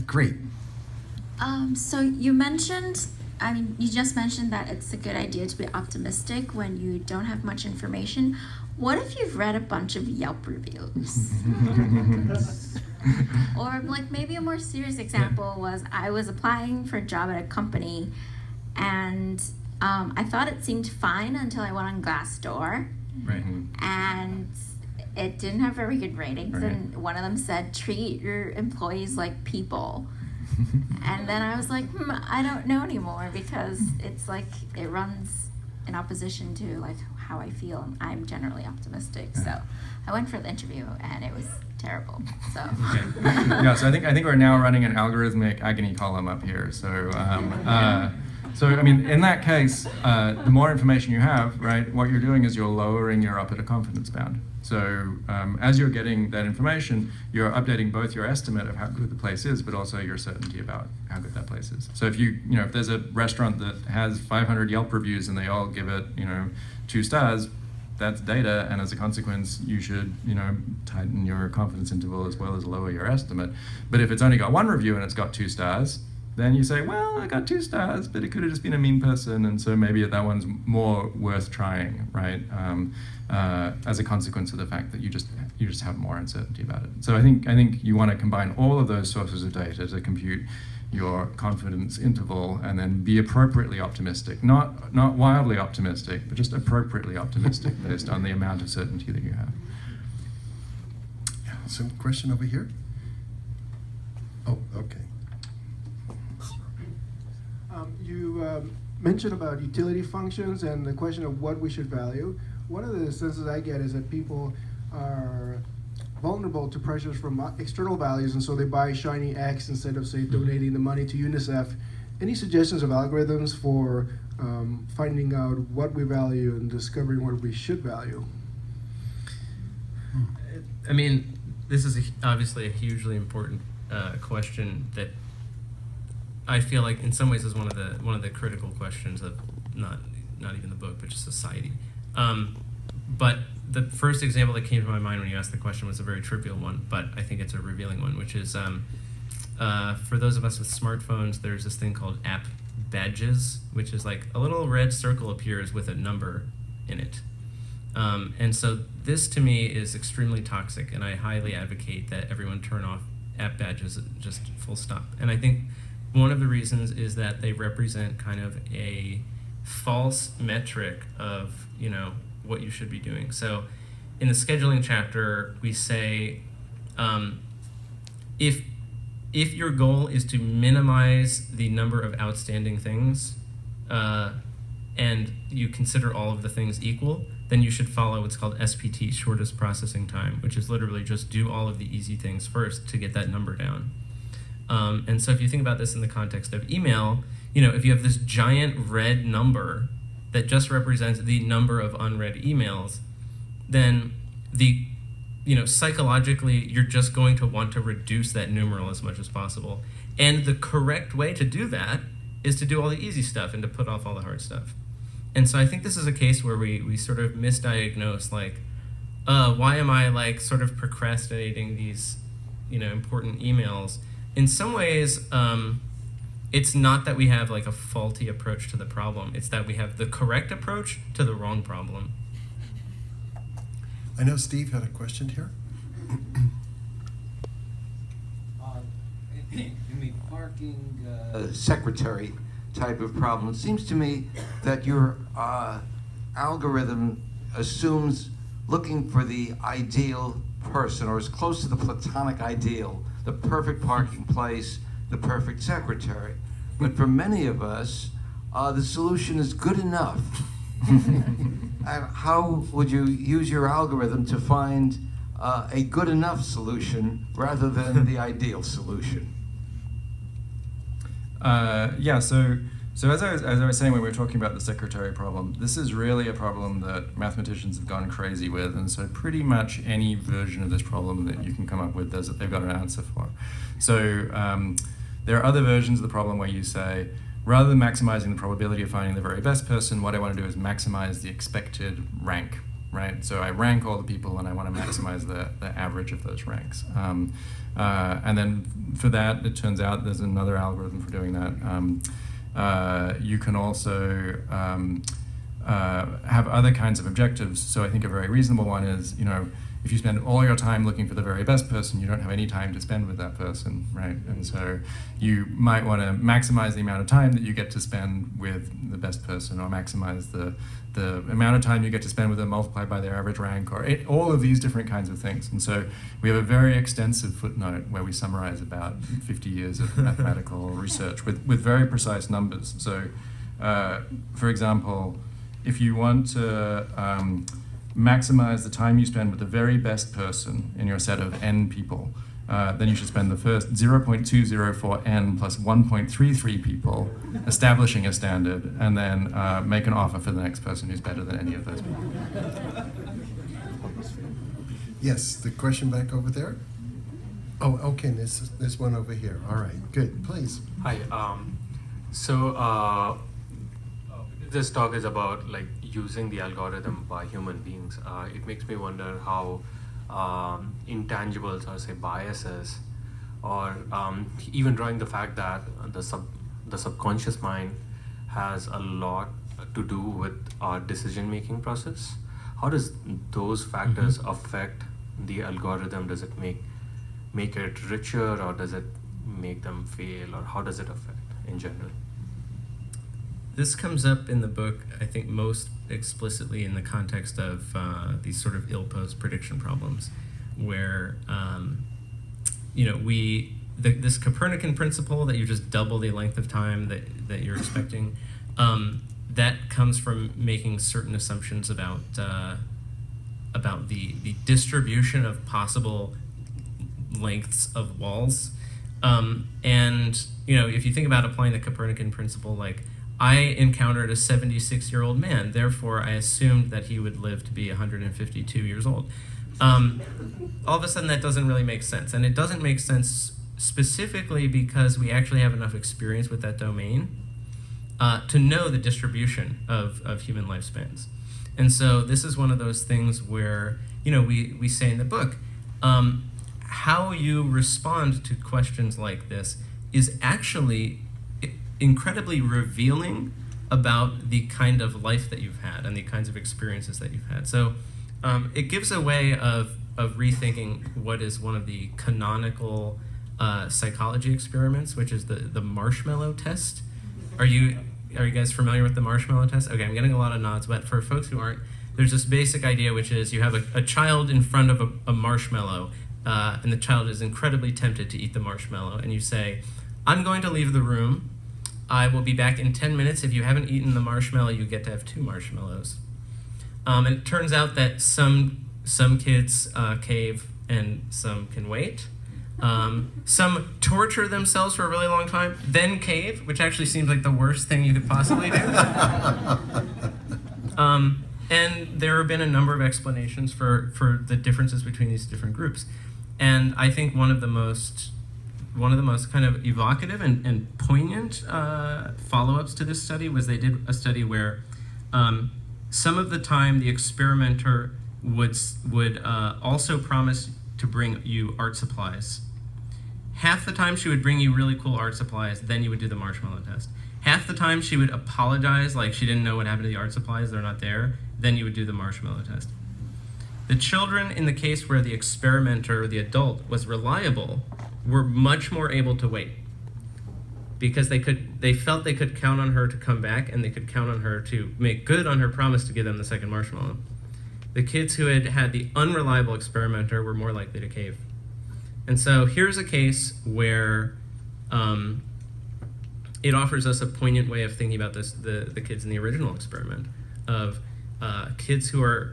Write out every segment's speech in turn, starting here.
Great. So you mentioned, you just mentioned that it's a good idea to be optimistic when you don't have much information. What if you've read a bunch of Yelp reviews? Or like maybe a more serious example was I was applying for a job at a company and I thought it seemed fine until I went on Glassdoor. Right. And it didn't have very good ratings. Right. And one of them said, treat your employees like people. And then I was like, I don't know anymore because it's like it runs in opposition to like how I feel. And I'm generally optimistic. So I went for the interview and it was terrible. So Okay. Yeah, so I think we're now running an algorithmic agony column up here. So I mean, in that case, the more information you have, right, what you're doing is you're lowering your upper confidence bound. So as you're getting that information, you're updating both your estimate of how good the place is, but also your certainty about how good that place is. So if if there's a restaurant that has 500 Yelp reviews and they all give it, 2 stars, that's data, and as a consequence, you should, tighten your confidence interval as well as lower your estimate. But if it's only got 1 review and it's got 2 stars, then you say, well, I got 2 stars, but it could have just been a mean person, and so maybe that one's more worth trying, right? As a consequence of the fact that you just have more uncertainty about it. So I think you want to combine all of those sources of data to compute your confidence interval, and then be appropriately optimistic, not wildly optimistic, but just appropriately optimistic based on the amount of certainty that you have. Yeah, some question over here. Oh, okay. You mentioned about utility functions and the question of what we should value. One of the senses I get is that people are vulnerable to pressures from external values, and so they buy shiny X instead of, say, donating the money to UNICEF. Any suggestions of algorithms for finding out what we value and discovering what we should value? I mean, this is obviously a hugely important question that I feel like in some ways is one of the critical questions of not even the book, but just society. But the first example that came to my mind when you asked the question was a very trivial one, but I think it's a revealing one, which is for those of us with smartphones, there's this thing called app badges, which is like a little red circle appears with a number in it. And so this to me is extremely toxic, and I highly advocate that everyone turn off app badges, just full stop. And I think one of the reasons is that they represent kind of a false metric of, what you should be doing. So in the scheduling chapter, we say, if your goal is to minimize the number of outstanding things, and you consider all of the things equal, then you should follow what's called SPT, shortest processing time, which is literally just do all of the easy things first to get that number down. And so if you think about this in the context of email, if you have this giant red number that just represents the number of unread emails, then psychologically, you're just going to want to reduce that numeral as much as possible. And the correct way to do that is to do all the easy stuff and to put off all the hard stuff. And so I think this is a case where we sort of misdiagnose, why am I sort of procrastinating these, important emails? In some ways, it's not that we have a faulty approach to the problem. It's that we have the correct approach to the wrong problem. I know Steve had a question here. In the parking secretary type of problem, it seems to me that your algorithm assumes looking for the ideal person, or as close to the platonic ideal, the perfect parking place, the perfect secretary. But for many of us, the solution is good enough. How would you use your algorithm to find a good enough solution rather than the ideal solution? So as I was saying when we were talking about the secretary problem, this is really a problem that mathematicians have gone crazy with, and so pretty much any version of this problem that you can come up with, they've got an answer for. So there are other versions of the problem where you say, rather than maximizing the probability of finding the very best person, what I want to do is maximize the expected rank right? So I rank all the people and I want to maximize the average of those ranks. And then for that, it turns out there's another algorithm for doing that. You can also have other kinds of objectives. So I think a very reasonable one is, if you spend all your time looking for the very best person, you don't have any time to spend with that person, right? And so you might want to maximize the amount of time that you get to spend with the best person, or maximize the amount of time you get to spend with them multiplied by their average rank, or all of these different kinds of things. And so we have a very extensive footnote where we summarize about 50 years of mathematical research with very precise numbers. So, for example, if you want to maximize the time you spend with the very best person in your set of n people, then you should spend the first 0.204 n plus 1.33 people establishing a standard, and then make an offer for the next person who's better than any of those people. Yes, the question back over there. Oh, okay, this one over here. All right, good, please. Hi. This talk is about using the algorithm by human beings. It makes me wonder how intangibles, or say biases, or even drawing the fact that the subconscious mind has a lot to do with our decision-making process. How does those factors affect the algorithm? Does it make it richer, or does it make them fail, or how does it affect in general? This comes up in the book, I think, most explicitly in the context of these sort of ill-posed prediction problems, where this Copernican principle that you just double the length of time that you're expecting, that comes from making certain assumptions about the distribution of possible lengths of walls, and if you think about applying the Copernican principle, I encountered a 76-year-old man, therefore I assumed that he would live to be 152 years old. All of a sudden that doesn't really make sense. And it doesn't make sense specifically because we actually have enough experience with that domain to know the distribution of human lifespans. And so this is one of those things where, we say in the book, how you respond to questions like this is actually incredibly revealing about the kind of life that you've had and the kinds of experiences that you've had. So it gives a way of rethinking what is one of the canonical psychology experiments, which is the marshmallow test. Are you guys familiar with the marshmallow test? Okay, I'm getting a lot of nods, but for folks who aren't, there's this basic idea, which is you have a child in front of a marshmallow, and the child is incredibly tempted to eat the marshmallow, and you say, I'm going to leave the room. I will be back in 10 minutes. If you haven't eaten the marshmallow, you get to have 2 marshmallows. And it turns out that some kids cave and some can wait. Some torture themselves for a really long time, then cave, which actually seems like the worst thing you could possibly do. And there have been a number of explanations for the differences between these different groups. And I think one of the most kind of evocative and poignant follow-ups to this study was they did a study where some of the time the experimenter would also promise to bring you art supplies. Half the time she would bring you really cool art supplies, then you would do the marshmallow test. Half the time she would apologize, like she didn't know what happened to the art supplies, they're not there, then you would do the marshmallow test. The children in the case where the experimenter, or the adult, was reliable, were much more able to wait because they felt they could count on her to come back, and they could count on her to make good on her promise to give them the second marshmallow. The kids who had the unreliable experimenter were more likely to cave. And so here's a case where it offers us a poignant way of thinking about this, the kids in the original experiment, of kids who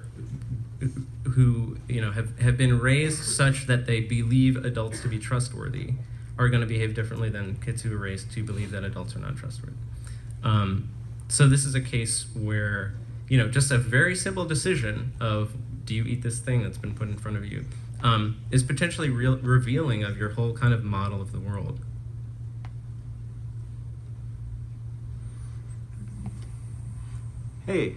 have been raised such that they believe adults to be trustworthy are going to behave differently than kids who are raised to believe that adults are not trustworthy. So this is a case where, just a very simple decision of, do you eat this thing that's been put in front of you, is potentially revealing of your whole kind of model of the world. Hey,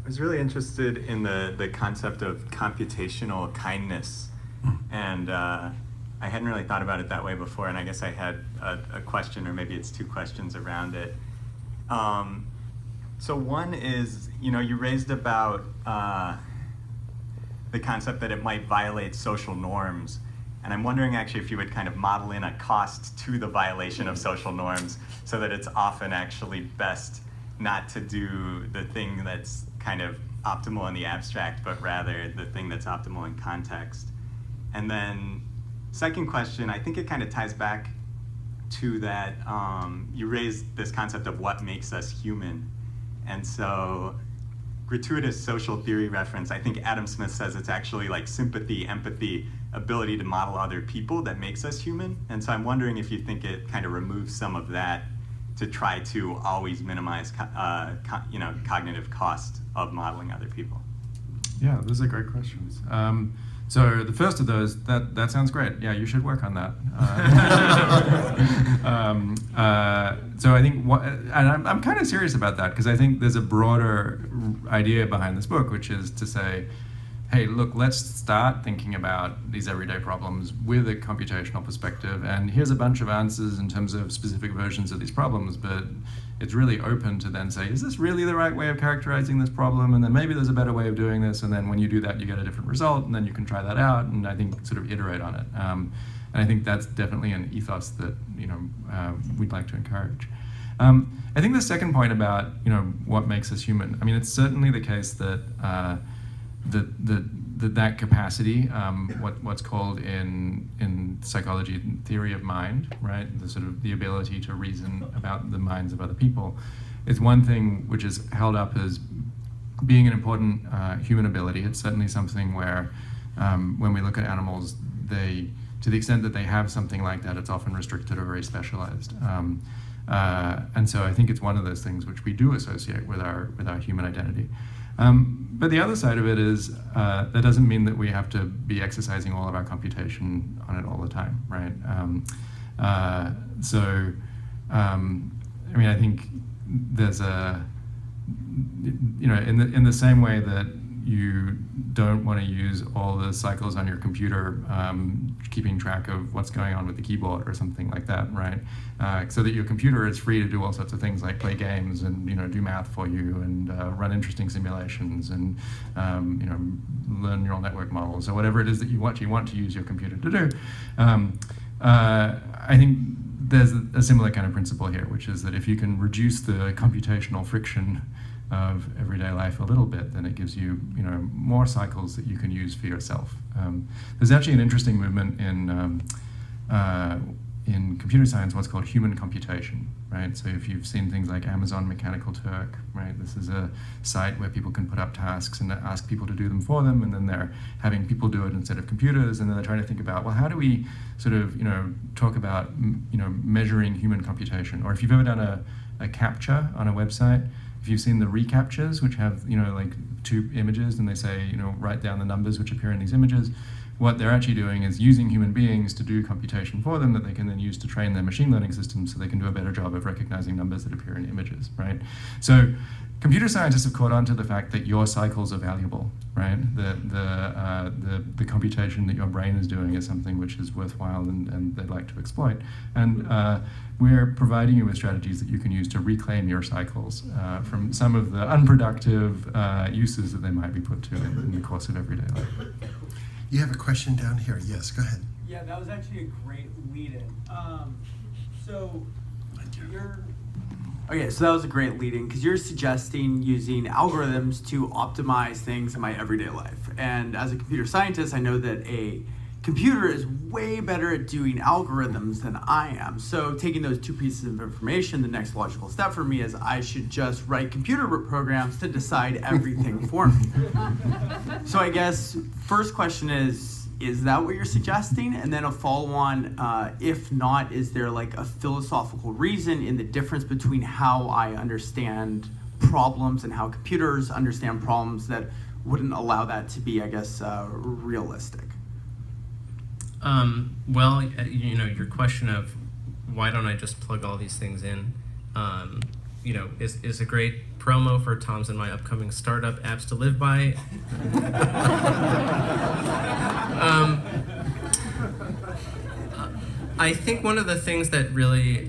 I was really interested in the concept of computational kindness, and I hadn't really thought about it that way before, and I guess I had a question, or maybe it's two questions around it. So one is, you raised about the concept that it might violate social norms, and I'm wondering actually if you would kind of model in a cost to the violation of social norms so that it's often actually best not to do the thing that's kind of optimal in the abstract, but rather the thing that's optimal in context. And then second question, I think it kind of ties back to that, you raised this concept of what makes us human. And so gratuitous social theory reference, I think Adam Smith says it's actually like sympathy, empathy, ability to model other people that makes us human. And so I'm wondering if you think it kind of removes some of that to try to always minimize cognitive cost of modeling other people. Yeah, those are great questions. So the first of those, that sounds great. Yeah, you should work on that. So I think, and I'm kind of serious about that, because I think there's a broader idea behind this book, which is to say, hey, look, let's start thinking about these everyday problems with a computational perspective, and here's a bunch of answers in terms of specific versions of these problems, but it's really open to then say, is this really the right way of characterizing this problem? And then maybe there's a better way of doing this, and then when you do that, you get a different result, and then you can try that out, and I think sort of iterate on it. And I think that's definitely an ethos that we'd like to encourage. I think the second point about what makes us human, I mean, it's certainly the case that that capacity, what's called in psychology theory of mind, right? The sort of the ability to reason about the minds of other people, is one thing which is held up as being an important human ability. It's certainly something where when we look at animals, to the extent that they have something like that, it's often restricted or very specialized. And so I think it's one of those things which we do associate with our human identity. But the other side of it is that doesn't mean that we have to be exercising all of our computation on it all the time, right? I mean, I think there's in the same way that you don't want to use all the cycles on your computer, keeping track of what's going on with the keyboard or something like that, right? So that your computer is free to do all sorts of things like play games and do math for you and run interesting simulations and learn neural network models or whatever it is that you want to use your computer to do. I think there's a similar kind of principle here, which is that if you can reduce the computational friction of everyday life a little bit, then it gives you, more cycles that you can use for yourself. There's actually an interesting movement in computer science, what's called human computation, right? So if you've seen things like Amazon Mechanical Turk, right? This is a site where people can put up tasks and ask people to do them for them, and then they're having people do it instead of computers, and then they're trying to think about, well, how do we sort of, talk about, measuring human computation? Or if you've ever done a CAPTCHA on a website, if you've seen the reCAPTCHAs, which have, like 2 images, and they say, write down the numbers which appear in these images, what they're actually doing is using human beings to do computation for them that they can then use to train their machine learning systems so they can do a better job of recognizing numbers that appear in images, right? So computer scientists have caught on to the fact that your cycles are valuable, right? The computation that your brain is doing is something which is worthwhile and they'd like to exploit. And we're providing you with strategies that you can use to reclaim your cycles from some of the unproductive uses that they might be put to in the course of everyday life. You have a question down here. Yes, go ahead. Yeah, that was actually a great lead-in. So that was a great lead-in because you're suggesting using algorithms to optimize things in my everyday life. And as a computer scientist, I know that a computer is way better at doing algorithms than I am. So taking those 2 pieces of information, the next logical step for me is I should just write computer programs to decide everything for me. So I guess first question is that what you're suggesting? And then a follow-on, if not, is there like a philosophical reason in the difference between how I understand problems and how computers understand problems that wouldn't allow that to be, I guess, realistic? Well, your question of why don't I just plug all these things in, is a great promo for Tom's and my upcoming startup, Apps to Live By. I think one of the things that really,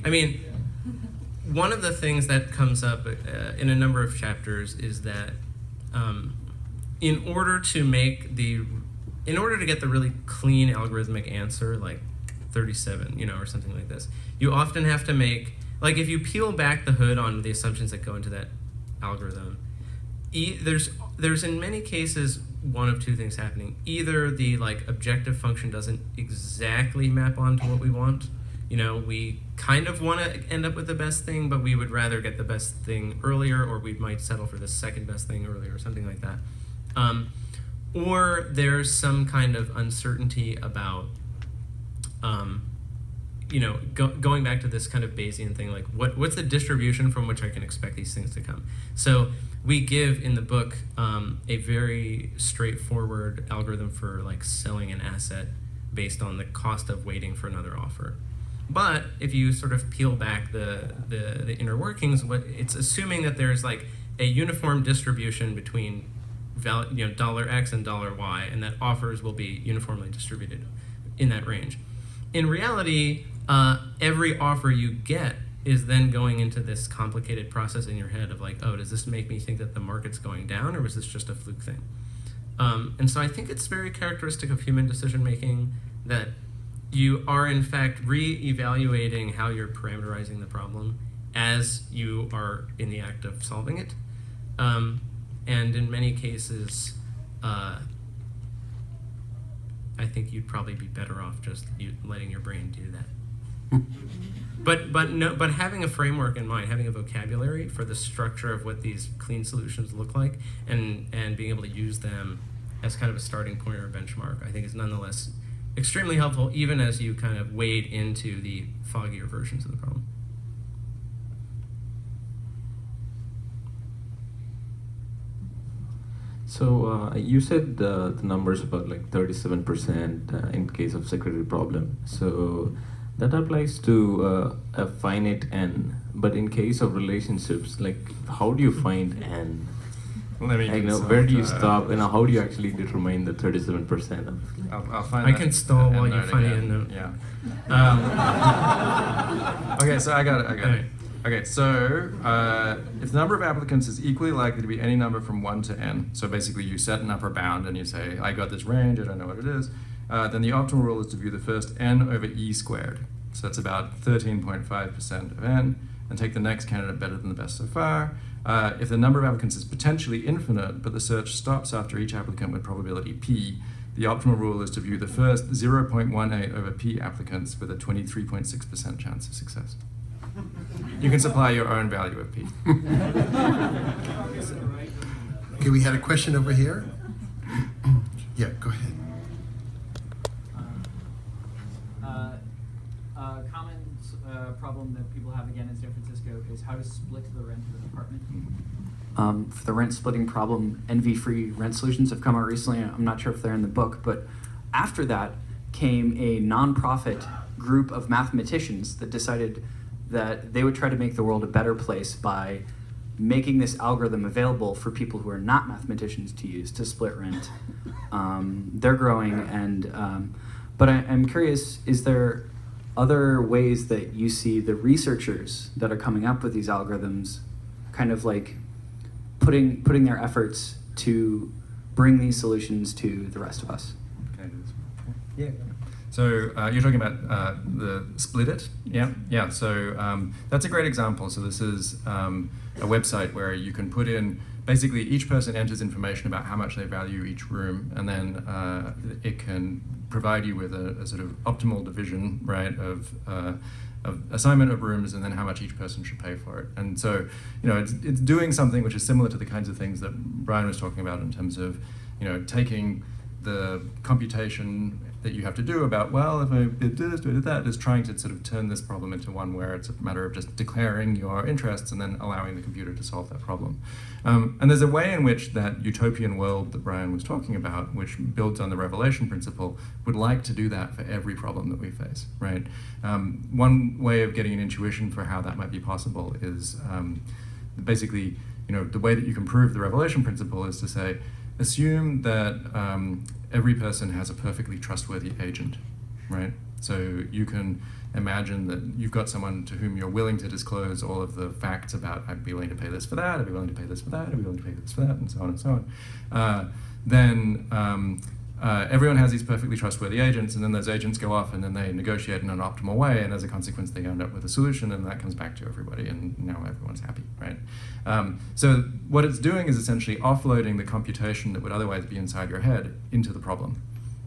one of the things that comes up in a number of chapters is that in order to get the really clean algorithmic answer, like 37, or something like this, you often have to make, like if you peel back the hood on the assumptions that go into that algorithm, there's in many cases one of two things happening. Either the objective function doesn't exactly map onto what we want. We kind of want to end up with the best thing, but we would rather get the best thing earlier, or we might settle for the second best thing earlier, or something like that. Or there's some kind of uncertainty about, going back to this kind of Bayesian thing, like what's the distribution from which I can expect these things to come? So we give in the book a very straightforward algorithm for selling an asset based on the cost of waiting for another offer. But if you sort of peel back the inner workings, it's assuming that there's a uniform distribution between $X and $Y, and that offers will be uniformly distributed in that range. In reality, every offer you get is then going into this complicated process in your head of oh, does this make me think that the market's going down, or was this just a fluke thing? And so I think it's very characteristic of human decision making that you are in fact re-evaluating how you're parameterizing the problem as you are in the act of solving it. And in many cases, I think you'd probably be better off just letting your brain do that. But having a framework in mind, having a vocabulary for the structure of what these clean solutions look like, and being able to use them as kind of a starting point or a benchmark, I think is nonetheless extremely helpful, even as you kind of wade into the foggier versions of the problem. So you said the numbers about 37% in case of secretary problem. So that applies to a finite n. But in case of relationships, how do you find n? Let me Where do you stop? How do you actually determine the 37% of? I'll find. I can stall while you find the end note. Yeah. Okay, so I got it. Right. Okay, so if the number of applicants is equally likely to be any number from 1 to n, so basically you set an upper bound and you say, I got this range, I don't know what it is, then the optimal rule is to view the first n over e squared. So that's about 13.5% of n, and take the next candidate better than the best so far. If the number of applicants is potentially infinite, but the search stops after each applicant with probability p, the optimal rule is to view the first 0.18 over p applicants with a 23.6% chance of success. You can supply your own value of p. Okay, we had a question over here. Yeah, go ahead. A common problem that people have again in San Francisco is how to split the rent of an apartment. For the rent splitting problem, envy-free rent solutions have come out recently. I'm not sure if they're in the book, but after that came a nonprofit group of mathematicians that decided that they would try to make the world a better place by making this algorithm available for people who are not mathematicians to use to split rent. They're growing, but I'm curious, is there other ways that you see the researchers that are coming up with these algorithms kind of putting their efforts to bring these solutions to the rest of us? Yeah. So you're talking about the split it? Yeah. So that's a great example. So this is a website where you can put in, basically each person enters information about how much they value each room, and then it can provide you with a sort of optimal division, right, of assignment of rooms, and then how much each person should pay for it. And so, it's doing something which is similar to the kinds of things that Brian was talking about in terms of, taking the computation that you have to do about, well, if I did this, I did that, is trying to sort of turn this problem into one where it's a matter of just declaring your interests and then allowing the computer to solve that problem. And there's a way in which that utopian world that Brian was talking about, which builds on the revelation principle, would like to do that for every problem that we face, right? One way of getting an intuition for how that might be possible is basically the way that you can prove the revelation principle is to say, assume that every person has a perfectly trustworthy agent, right? So you can imagine that you've got someone to whom you're willing to disclose all of the facts about, I'd be willing to pay this for that, I'd be willing to pay this for that, I'd be willing to pay this for that, and so on and so on. Then everyone has these perfectly trustworthy agents, and then those agents go off and then they negotiate in an optimal way, and as a consequence they end up with a solution, and that comes back to everybody, and now everyone's happy, right? So what it's doing is essentially offloading the computation that would otherwise be inside your head into the problem.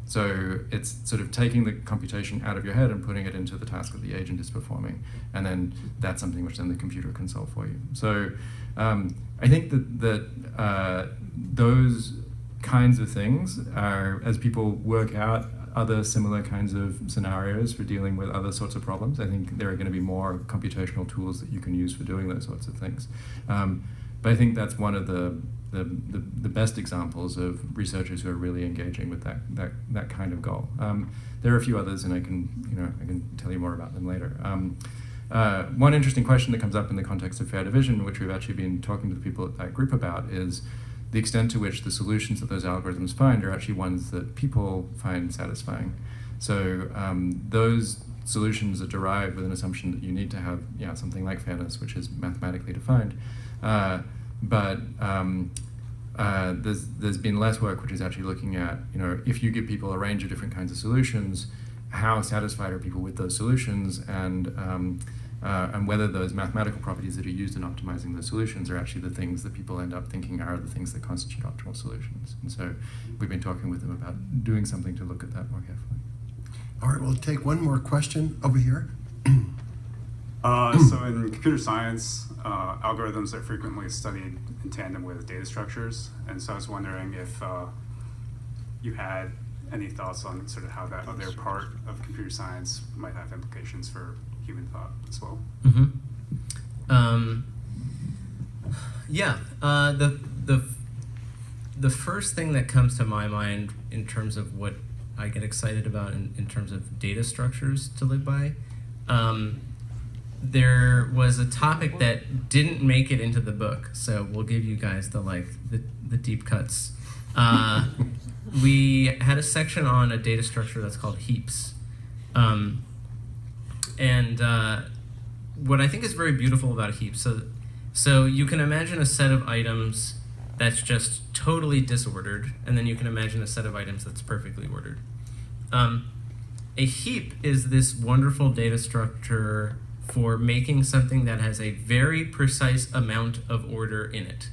So it's sort of taking the computation out of your head and putting it into the task that the agent is performing, and then that's something which then the computer can solve for you. So I think that those kinds of things are, as people work out other similar kinds of scenarios for dealing with other sorts of problems, I think there are going to be more computational tools that you can use for doing those sorts of things. But I think that's one of the best examples of researchers who are really engaging with that kind of goal. There are a few others, and I can tell you more about them later. One interesting question that comes up in the context of fair division, which we've actually been talking to the people at that group about, is the extent to which the solutions that those algorithms find are actually ones that people find satisfying. So those solutions are derived with an assumption that you need to have something like fairness, which is mathematically defined. But there's been less work which is actually looking at, if you give people a range of different kinds of solutions, how satisfied are people with those solutions, and whether those mathematical properties that are used in optimizing those solutions are actually the things that people end up thinking are the things that constitute optimal solutions. And so we've been talking with them about doing something to look at that more carefully. All right, we'll take one more question over here. So in computer science, algorithms are frequently studied in tandem with data structures, and so I was wondering if you had any thoughts on sort of how that other part of computer science might have implications for human thought as well. Yeah, the first thing that comes to my mind in terms of what I get excited about in terms of data structures to live by, there was a topic that didn't make it into the book, so we'll give you guys the deep cuts. We had a section on a data structure that's called heaps. And what I think is very beautiful about a heap, so you can imagine a set of items that's just totally disordered, and then you can imagine a set of items that's perfectly ordered. A heap is this wonderful data structure for making something that has a very precise amount of order in it.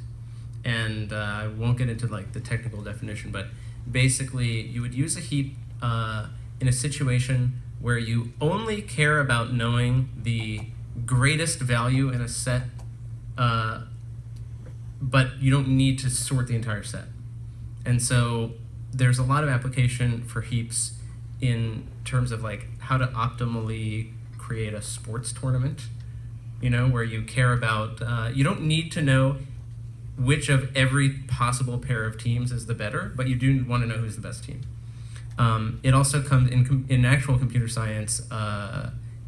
And I won't get into the technical definition, but basically you would use a heap in a situation where you only care about knowing the greatest value in a set, but you don't need to sort the entire set. And so there's a lot of application for heaps in terms of how to optimally create a sports tournament, where you care about, you don't need to know which of every possible pair of teams is the better, but you do want to know who's the best team. It also comes in actual computer science.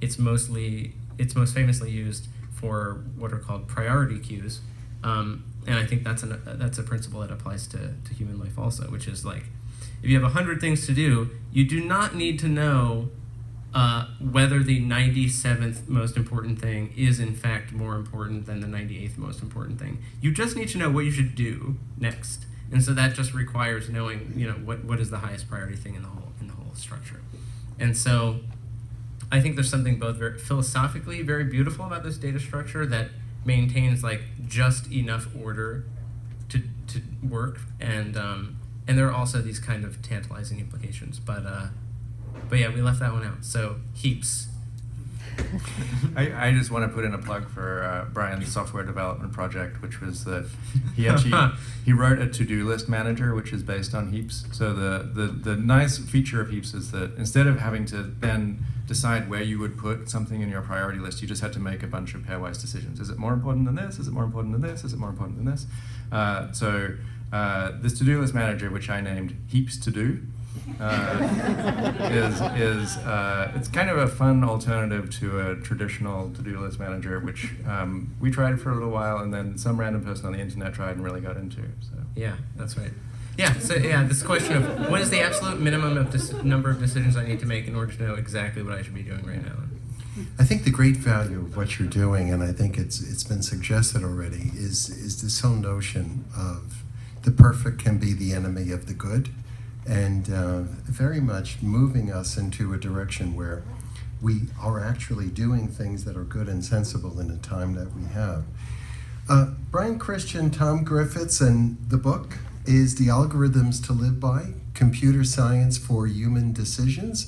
It's most famously used for what are called priority queues, and I think that's a principle that applies to human life also, which is if you have 100 things to do, you do not need to know whether the 97th most important thing is in fact more important than the 98th most important thing. You just need to know what you should do next. And so that just requires knowing, what is the highest priority thing in the whole structure. And so I think there's something both very philosophically very beautiful about this data structure that maintains just enough order to work, and there are also these kind of tantalizing implications. But yeah, we left that one out. So heaps. I just want to put in a plug for Brian's software development project, which was that he wrote a to-do list manager, which is based on heaps. So the nice feature of heaps is that instead of having to then decide where you would put something in your priority list, you just had to make a bunch of pairwise decisions. Is it more important than this? Is it more important than this? Is it more important than this? So this to-do list manager, which I named Heaps To Do, It's kind of a fun alternative to a traditional to-do list manager, which we tried for a little while, and then some random person on the internet tried and really got into. So Yeah, that's right. Yeah, so yeah, this question of what is the absolute minimum of number of decisions I need to make in order to know exactly what I should be doing right now. I think the great value of what you're doing, and I think it's been suggested already, is this whole notion of the perfect can be the enemy of the good, and very much moving us into a direction where we are actually doing things that are good and sensible in the time that we have. Brian Christian, Tom Griffiths, and the book is The Algorithms to Live By, Computer Science for Human Decisions.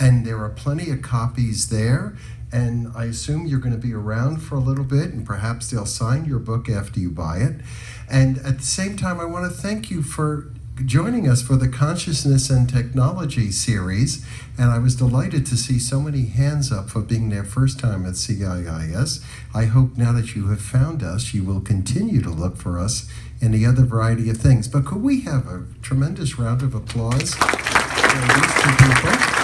And there are plenty of copies there. And I assume you're going to be around for a little bit, and perhaps they'll sign your book after you buy it. And at the same time, I want to thank you for joining us for the Consciousness and Technology series. And I was delighted to see so many hands up for being their first time at CIIS. I hope now that you have found us, you will continue to look for us in the other variety of things. But could we have a tremendous round of applause for these two people?